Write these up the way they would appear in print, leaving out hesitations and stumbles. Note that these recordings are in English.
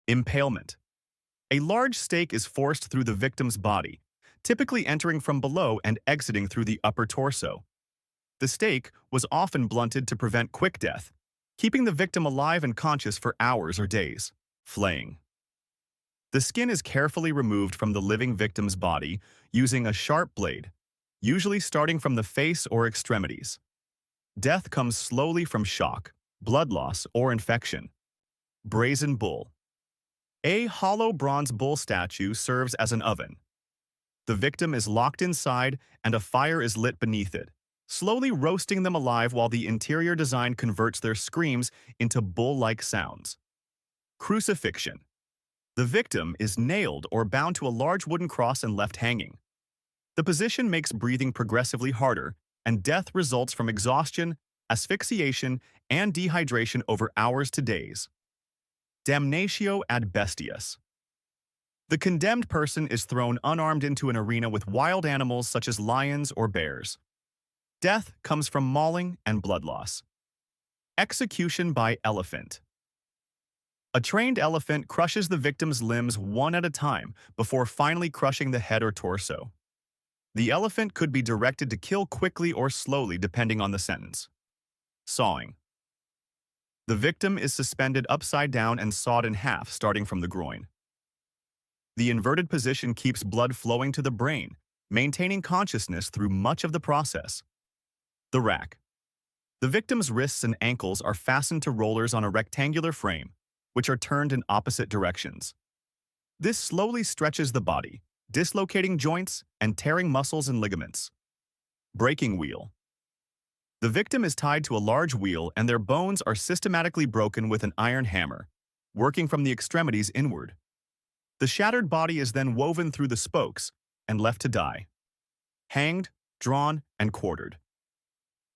Impalement. A large stake is forced through the victim's body, typically entering from below and exiting through the upper torso. The stake was often blunted to prevent quick death, keeping the victim alive and conscious for hours or days. Flaying. The skin is carefully removed from the living victim's body using a sharp blade, usually starting from the face or extremities. Death comes slowly from shock, blood loss, or infection. Brazen Bull. A hollow bronze bull statue serves as an oven. The victim is locked inside and a fire is lit beneath it, slowly roasting them alive while the interior design converts their screams into bull-like sounds. Crucifixion. The victim is nailed or bound to a large wooden cross and left hanging. The position makes breathing progressively harder, and death results from exhaustion, asphyxiation, and dehydration over hours to days. Damnatio ad Bestias. The condemned person is thrown unarmed into an arena with wild animals such as lions or bears. Death comes from mauling and blood loss. Execution by elephant. A trained elephant crushes the victim's limbs one at a time before finally crushing the head or torso. The elephant could be directed to kill quickly or slowly depending on the sentence. Sawing. The victim is suspended upside down and sawed in half starting from the groin. The inverted position keeps blood flowing to the brain, maintaining consciousness through much of the process. The rack. The victim's wrists and ankles are fastened to rollers on a rectangular frame, which are turned in opposite directions. This slowly stretches the body, dislocating joints and tearing muscles and ligaments. Breaking wheel. The victim is tied to a large wheel and their bones are systematically broken with an iron hammer, working from the extremities inward. The shattered body is then woven through the spokes and left to die. Hanged, drawn, and quartered.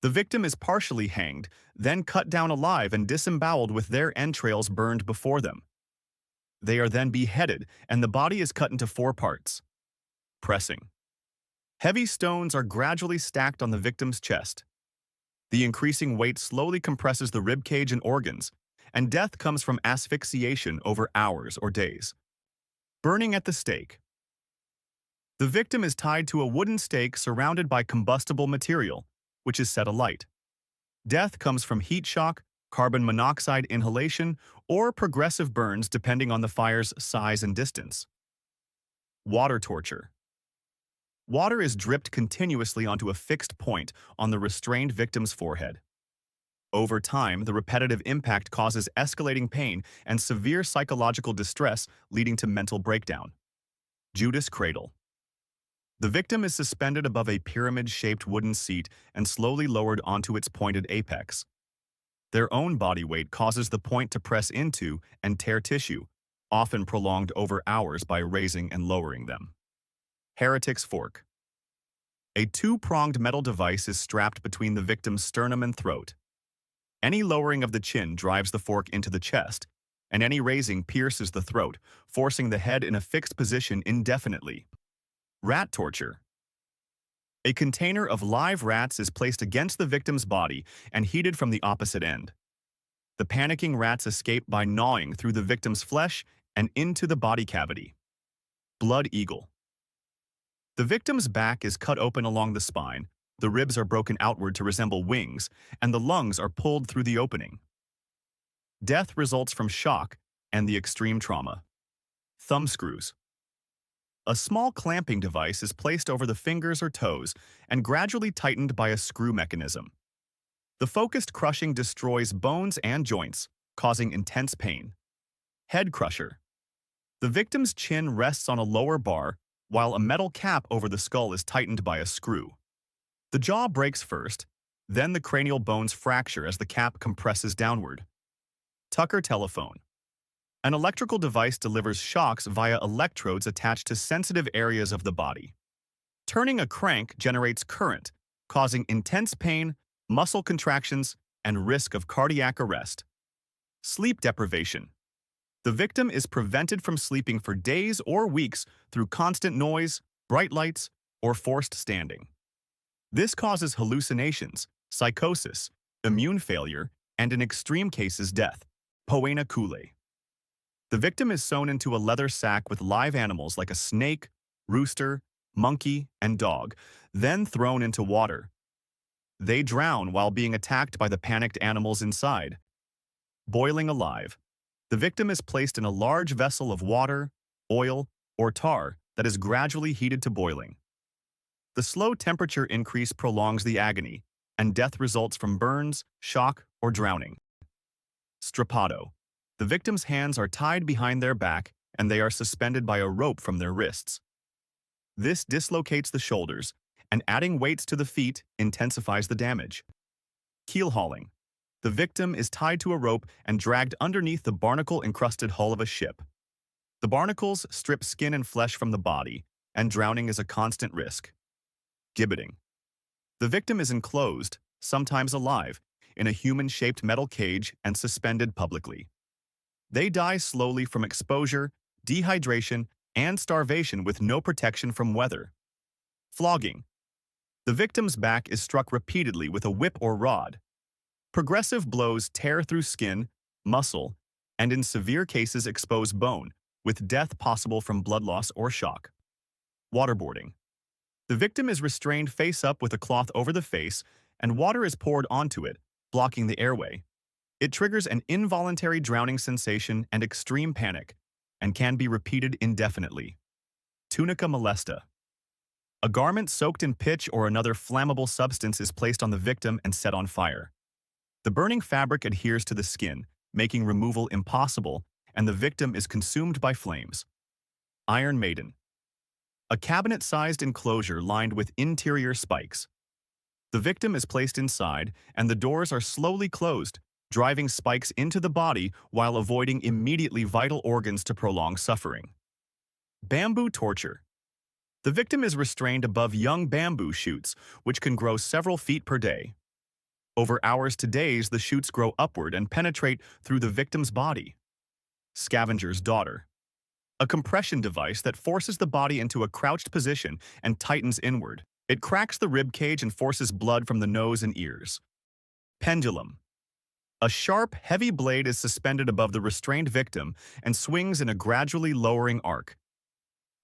The victim is partially hanged, then cut down alive and disemboweled with their entrails burned before them. They are then beheaded, and the body is cut into 4 parts. Pressing. Heavy stones are gradually stacked on the victim's chest. The increasing weight slowly compresses the ribcage and organs, and death comes from asphyxiation over hours or days. Burning at the stake. The victim is tied to a wooden stake surrounded by combustible material, which is set alight. Death comes from heat shock, carbon monoxide inhalation, or progressive burns depending on the fire's size and distance. Water torture. Water is dripped continuously onto a fixed point on the restrained victim's forehead. Over time, the repetitive impact causes escalating pain and severe psychological distress, leading to mental breakdown. Judas Cradle. The victim is suspended above a pyramid-shaped wooden seat and slowly lowered onto its pointed apex. Their own body weight causes the point to press into and tear tissue, often prolonged over hours by raising and lowering them. Heretic's fork. A 2-pronged metal device is strapped between the victim's sternum and throat. Any lowering of the chin drives the fork into the chest, and any raising pierces the throat, forcing the head in a fixed position indefinitely. Rat torture. A container of live rats is placed against the victim's body and heated from the opposite end. The panicking rats escape by gnawing through the victim's flesh and into the body cavity. Blood eagle. The victim's back is cut open along the spine, the ribs are broken outward to resemble wings, and the lungs are pulled through the opening. Death results from shock and the extreme trauma. Thumbscrews. A small clamping device is placed over the fingers or toes and gradually tightened by a screw mechanism. The focused crushing destroys bones and joints, causing intense pain. Head crusher. The victim's chin rests on a lower bar, while a metal cap over the skull is tightened by a screw. The jaw breaks first, then the cranial bones fracture as the cap compresses downward. Tucker telephone. An electrical device delivers shocks via electrodes attached to sensitive areas of the body. Turning a crank generates current, causing intense pain, muscle contractions, and risk of cardiac arrest. Sleep deprivation. The victim is prevented from sleeping for days or weeks through constant noise, bright lights, or forced standing. This causes hallucinations, psychosis, immune failure, and in extreme cases death. Poena Cullei. The victim is sewn into a leather sack with live animals like a snake, rooster, monkey, and dog, then thrown into water. They drown while being attacked by the panicked animals inside. Boiling alive. The victim is placed in a large vessel of water, oil, or tar that is gradually heated to boiling. The slow temperature increase prolongs the agony, and death results from burns, shock, or drowning. Strappado. The victim's hands are tied behind their back and they are suspended by a rope from their wrists. This dislocates the shoulders, and adding weights to the feet intensifies the damage. Keelhauling. The victim is tied to a rope and dragged underneath the barnacle-encrusted hull of a ship. The barnacles strip skin and flesh from the body, and drowning is a constant risk. Gibbeting. The victim is enclosed, sometimes alive, in a human-shaped metal cage and suspended publicly. They die slowly from exposure, dehydration, and starvation with no protection from weather. Flogging. The victim's back is struck repeatedly with a whip or rod. Progressive blows tear through skin, muscle, and in severe cases expose bone, with death possible from blood loss or shock. Waterboarding. The victim is restrained face up with a cloth over the face, and water is poured onto it, blocking the airway. It triggers an involuntary drowning sensation and extreme panic, and can be repeated indefinitely. Tunica Molesta. A garment soaked in pitch or another flammable substance is placed on the victim and set on fire. The burning fabric adheres to the skin, making removal impossible, and the victim is consumed by flames. Iron Maiden. A cabinet-sized enclosure lined with interior spikes. The victim is placed inside, and the doors are slowly closed, driving spikes into the body while avoiding immediately vital organs to prolong suffering. Bamboo torture. The victim is restrained above young bamboo shoots, which can grow several feet per day. Over hours to days, the shoots grow upward and penetrate through the victim's body. Scavenger's daughter. A compression device that forces the body into a crouched position and tightens inward. It cracks the rib cage and forces blood from the nose and ears. Pendulum. A sharp, heavy blade is suspended above the restrained victim and swings in a gradually lowering arc.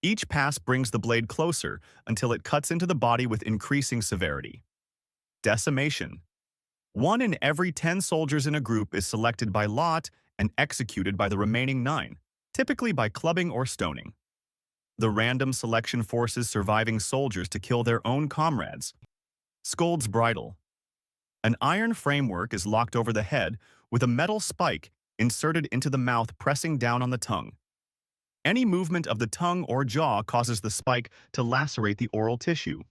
Each pass brings the blade closer until it cuts into the body with increasing severity. Decimation. 1 in every 10 soldiers in a group is selected by lot and executed by the remaining 9, typically by clubbing or stoning. The random selection forces surviving soldiers to kill their own comrades. Skuld's Bridal. An iron framework is locked over the head with a metal spike inserted into the mouth, pressing down on the tongue. Any movement of the tongue or jaw causes the spike to lacerate the oral tissue.